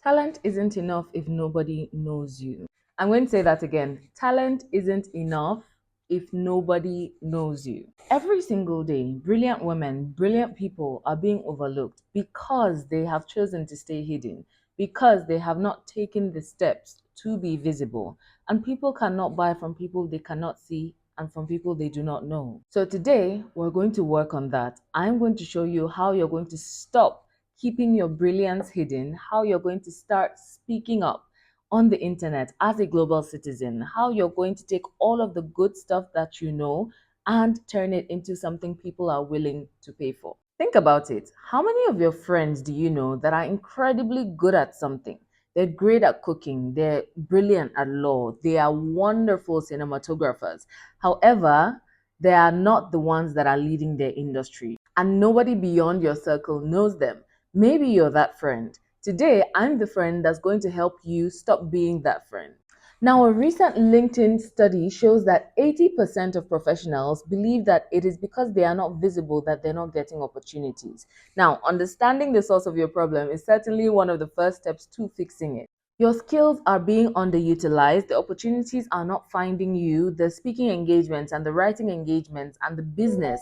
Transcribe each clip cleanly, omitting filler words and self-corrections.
Talent isn't enough if nobody knows you. I'm going to say that again. Talent isn't enough if nobody knows you. Every single day, brilliant women, brilliant people are being overlooked because they have chosen to stay hidden, because they have not taken the steps to be visible. And people cannot buy from people they cannot see and from people they do not know. So today, we're going to work on that. I'm going to show you how you're going to stop keeping your brilliance hidden, how you're going to start speaking up on the internet as a global citizen, how you're going to take all of the good stuff that you know and turn it into something people are willing to pay for. Think about it. How many of your friends do you know that are incredibly good at something? They're great at cooking, they're brilliant at law, they are wonderful cinematographers. However, they are not the ones that are leading their industry, and nobody beyond your circle knows them. Maybe you're that friend. Today, I'm the friend that's going to help you stop being that friend. Now, a recent LinkedIn study shows that 80% of professionals believe that it is because they are not visible that they're not getting opportunities. Now, understanding the source of your problem is certainly one of the first steps to fixing it. Your skills are being underutilized, the opportunities are not finding you, the speaking engagements and the writing engagements and the business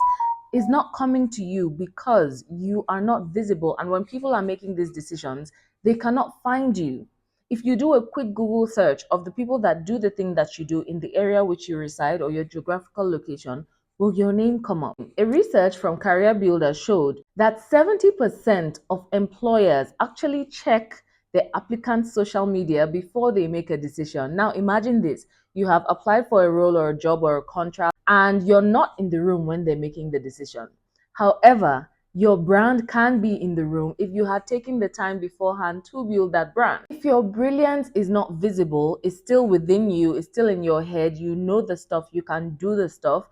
is not coming to you because you are not visible. And when people are making these decisions, they cannot find you. If you do a quick Google search of the people that do the thing that you do in the area which you reside or your geographical location, will your name come up? A research from Career Builder showed that 70% of employers actually check the applicant's social media before they make a decision. Now imagine this. You have applied for a role or a job or a contract and you're not in the room when they're making the decision. However, your brand can be in the room if you had taken the time beforehand to build that brand. If your brilliance is not visible, it's still within you, it's still in your head, you know the stuff, you can do the stuff,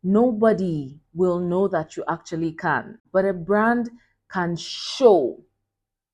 nobody will know that you actually can. But a brand can show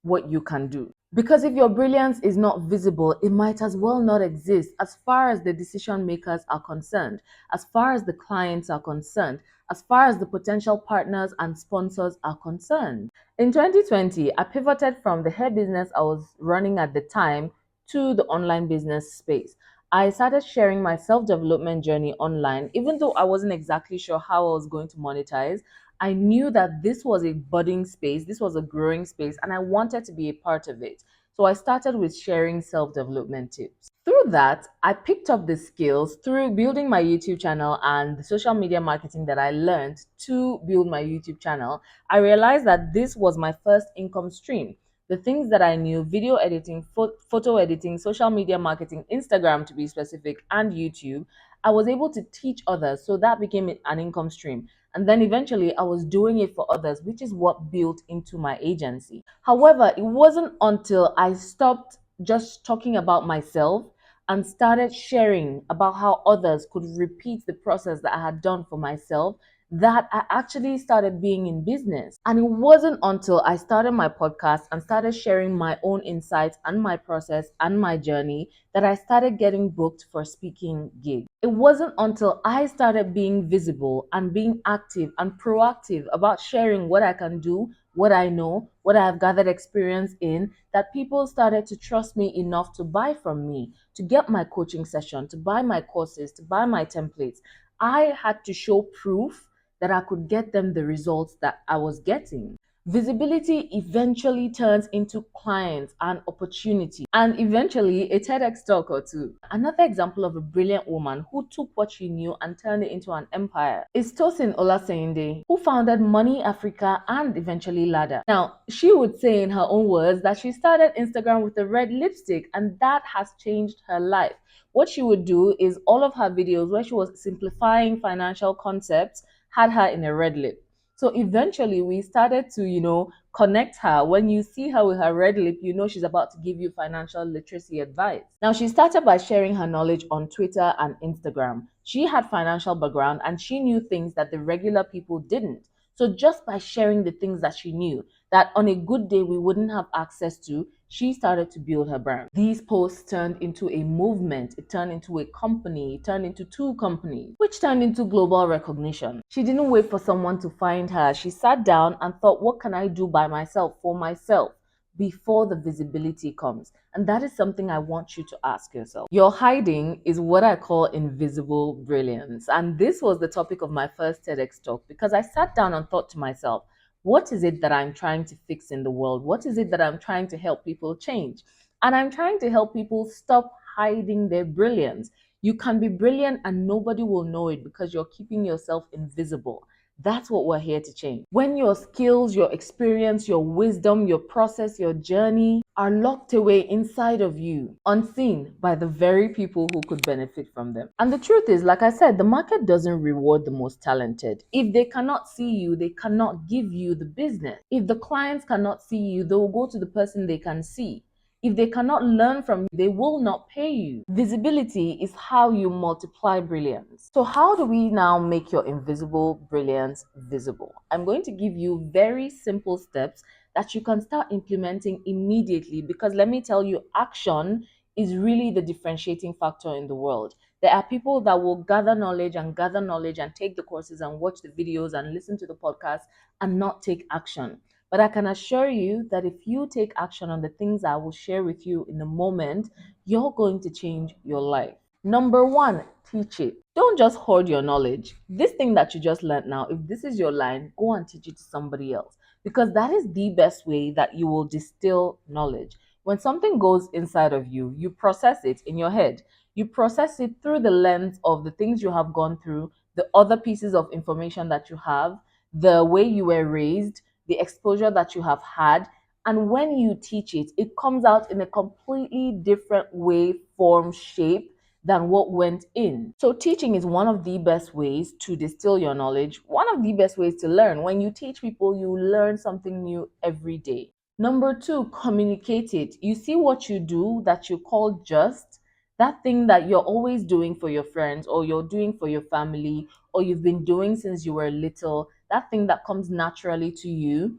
what you can do. Because if your brilliance is not visible, it might as well not exist as far as the decision makers are concerned, as far as the clients are concerned, as far as the potential partners and sponsors are concerned. In 2020, I pivoted from the hair business I was running at the time to the online business space. I started sharing my self-development journey online, even though I wasn't exactly sure how I was going to monetize. I knew that this was a budding space, this was a growing space, and I wanted to be a part of it. So I started with sharing self-development tips. Through that, I picked up the skills through building my YouTube channel and the social media marketing that I learned to build my YouTube channel. I realized that this was my first income stream. The things that I knew, video editing, photo editing, social media marketing, Instagram to be specific, and YouTube, I was able to teach others. So that became an income stream. And then eventually I was doing it for others, which is what built into my agency. However, it wasn't until I stopped just talking about myself and started sharing about how others could repeat the process that I had done for myself that I actually started being in business. And it wasn't until I started my podcast and started sharing my own insights and my process and my journey that I started getting booked for speaking gigs. It wasn't until I started being visible and being active and proactive about sharing what I can do, what I know, what I have gathered experience in, that people started to trust me enough to buy from me, to get my coaching session, to buy my courses, to buy my templates. I had to show proof that I could get them the results that I was getting. Visibility eventually turns into clients and opportunity, and eventually a TEDx talk or two. Another example of a brilliant woman who took what she knew and turned it into an empire is Tosin Olaseyinde, who founded Money Africa and eventually Ladder. Now, she would say in her own words that she started Instagram with a red lipstick, and that has changed her life. What she would do is all of her videos where she was simplifying financial concepts had her in a red lip. So eventually we started to, connect her. When you see her with her red lip, you know she's about to give you financial literacy advice. Now, she started by sharing her knowledge on Twitter and Instagram. She had financial background and she knew things that the regular people didn't. So just by sharing the things that she knew, that on a good day we wouldn't have access to, she started to build her brand. These posts turned into a movement, it turned into a company, it turned into two companies, which turned into global recognition. She didn't wait for someone to find her. She sat down and thought, what can I do by myself, for myself? before the visibility comes. And that is something I want you to ask yourself. Your hiding is what I call invisible brilliance. And this was the topic of my first TEDx talk because I sat down and thought to myself, what is it that I'm trying to fix in the world? What is it that I'm trying to help people change? And I'm trying to help people stop hiding their brilliance. You can be brilliant and nobody will know it because you're keeping yourself invisible. That's what we're here to change. When your skills, your experience, your wisdom, your process, your journey are locked away inside of you, unseen by the very people who could benefit from them. And the truth is, like I said, the market doesn't reward the most talented. If they cannot see you, they cannot give you the business. If the clients cannot see you, they will go to the person they can see. If they cannot learn from you, they will not pay you. Visibility is how you multiply brilliance. So how do we now make your invisible brilliance visible? I'm going to give you very simple steps that you can start implementing immediately because let me tell you, action is really the differentiating factor in the world. There are people that will gather knowledge and take the courses and watch the videos and listen to the podcast and not take action. But I can assure you that if you take action on the things I will share with you in a moment, you're going to change your life. Number one, teach it. Don't just hoard your knowledge. This thing that you just learned now, if this is your line, go and teach it to somebody else because that is the best way that you will distill knowledge. When something goes inside of you, you process it in your head. You process it through the lens of the things you have gone through, the other pieces of information that you have, the way you were raised, the exposure that you have had. And when you teach it, it comes out in a completely different way, form, shape than what went in. So teaching is one of the best ways to distill your knowledge, one of the best ways to learn. When you teach people, you learn something new every day. Number two, communicate it. You see what you do that you call just, that thing that you're always doing for your friends or you're doing for your family or you've been doing since you were little, that thing that comes naturally to you,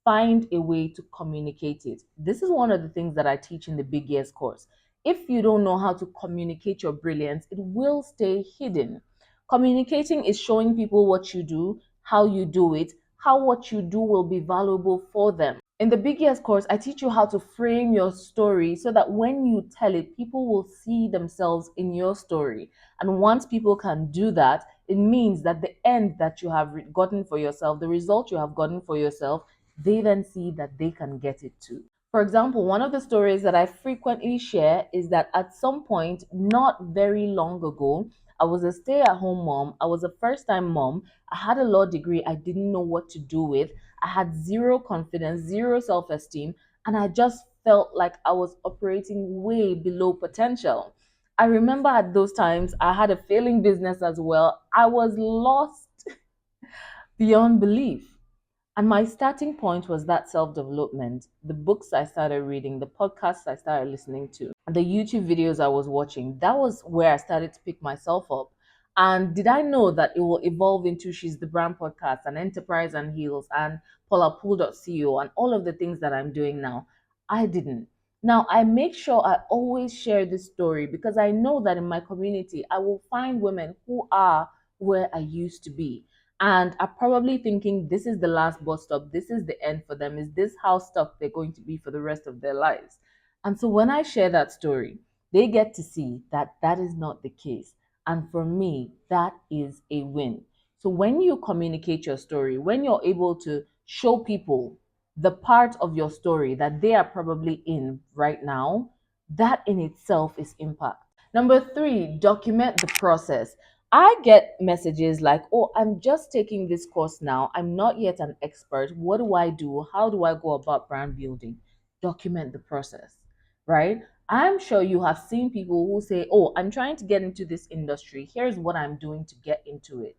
find a way to communicate it. This is one of the things that I teach in the Big Years course. If you don't know how to communicate your brilliance, it will stay hidden. Communicating is showing people what you do, how you do it, how what you do will be valuable for them. In the Big Years course, I teach you how to frame your story so that when you tell it, people will see themselves in your story. And once people can do that, it means that the end that you have gotten for yourself, the result you have gotten for yourself, they then see that they can get it too. For example, one of the stories that I frequently share is that at some point, not very long ago, I was a stay at home mom. I was a first time mom. I had a law degree I didn't know what to do with. I had zero confidence, zero self esteem, and I just felt like I was operating way below potential. I remember at those times I had a failing business as well. I was lost beyond belief. And my starting point was that self development, the books I started reading, the podcasts I started listening to, the YouTube videos I was watching. That was where I started to pick myself up. And did I know that it will evolve into She's the Brand podcast and Enterprise and Heals and PaulaPool.co and all of the things that I'm doing now? I didn't. Now, I make sure I always share this story because I know that in my community, I will find women who are where I used to be and are probably thinking this is the last bus stop, this is the end for them, is this how stuck they're going to be for the rest of their lives? And so when I share that story, they get to see that that is not the case. And for me, that is a win. So when you communicate your story, when you're able to show people the part of your story that they are probably in right now, that in itself is impact. Number three, document the process. I get messages like, oh, I'm just taking this course now. I'm not yet an expert. What do I do? How do I go about brand building? Document the process, right? I'm sure you have seen people who say, oh, I'm trying to get into this industry. Here's what I'm doing to get into it.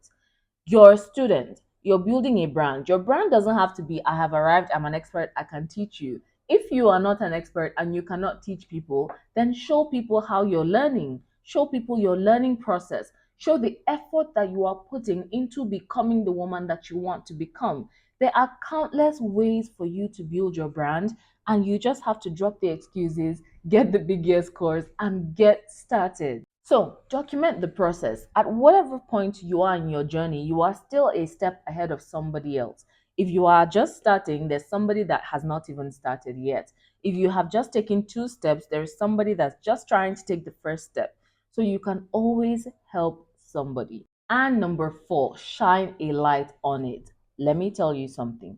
You're a student, you're building a brand. Your brand doesn't have to be, I have arrived, I'm an expert, I can teach you. If you are not an expert and you cannot teach people, then show people how you're learning. Show people your learning process. Show the effort that you are putting into becoming the woman that you want to become. There are countless ways for you to build your brand, and you just have to drop the excuses, get the biggest course, and get started. So, document the process. At whatever point you are in your journey, you are still a step ahead of somebody else. If you are just starting, there's somebody that has not even started yet. If you have just taken 2 steps, there is somebody that's just trying to take the first step. So you can always help somebody. And number 4, shine a light on it. Let me tell you something.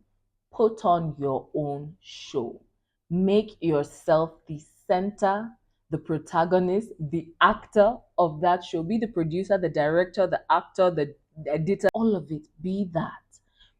Put on your own show. Make yourself the center, the protagonist, the actor of that show. Be the producer, the director, the actor, the editor, all of it. Be that.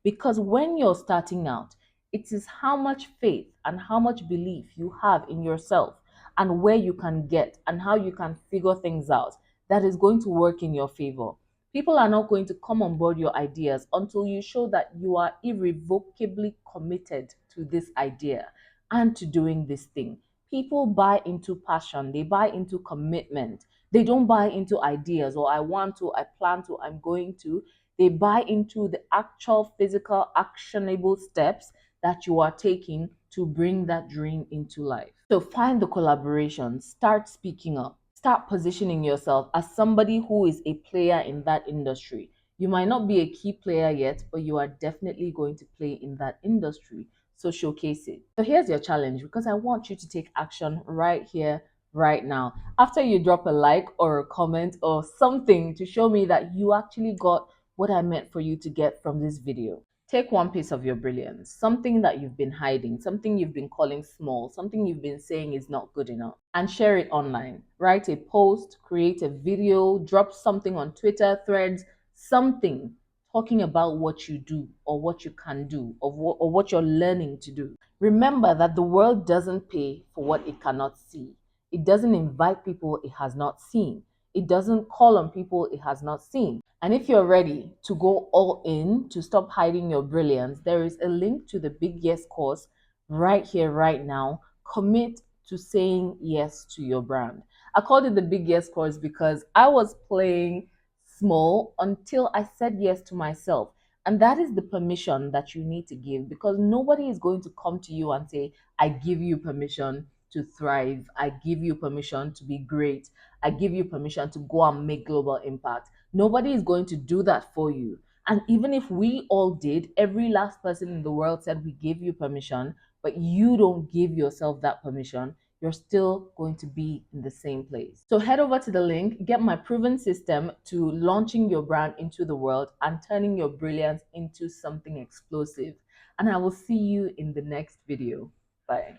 Because when you're starting out, it is how much faith and how much belief you have in yourself and where you can get and how you can figure things out that is going to work in your favor. People are not going to come on board your ideas until you show that you are irrevocably committed to this idea and to doing this thing. People buy into passion, they buy into commitment. They don't buy into ideas or I want to, I plan to, I'm going to. They buy into the actual physical, actionable steps that you are taking to bring that dream into life. So find the collaboration, start speaking up, start positioning yourself as somebody who is a player in that industry. You might not be a key player yet, but you are definitely going to play in that industry. So showcase it. So here's your challenge because I want you to take action right here, right now. After you drop a like or a comment or something to show me that you actually got what I meant for you to get from this video. Take one piece of your brilliance, something that you've been hiding, something you've been calling small, something you've been saying is not good enough, and share it online. Write a post, create a video, drop something on Twitter, Threads, something talking about what you do or what you can do or what you're learning to do. Remember that the world doesn't pay for what it cannot see. It doesn't invite people it has not seen. It doesn't call on people it has not seen. And if you're ready to go all in to stop hiding your brilliance, there is a link to the Big Yes course right here, right now. Commit to saying yes to your brand. I called it the Big Yes course because I was playing small until I said yes to myself. And that is the permission that you need to give because nobody is going to come to you and say, I give you permission to thrive. I give you permission to be great. I give you permission to go and make global impact. Nobody is going to do that for you. And even if we all did, every last person in the world said we gave you permission, but you don't give yourself that permission, you're still going to be in the same place. So head over to the link, get my proven system to launching your brand into the world and turning your brilliance into something explosive. And I will see you in the next video. Bye.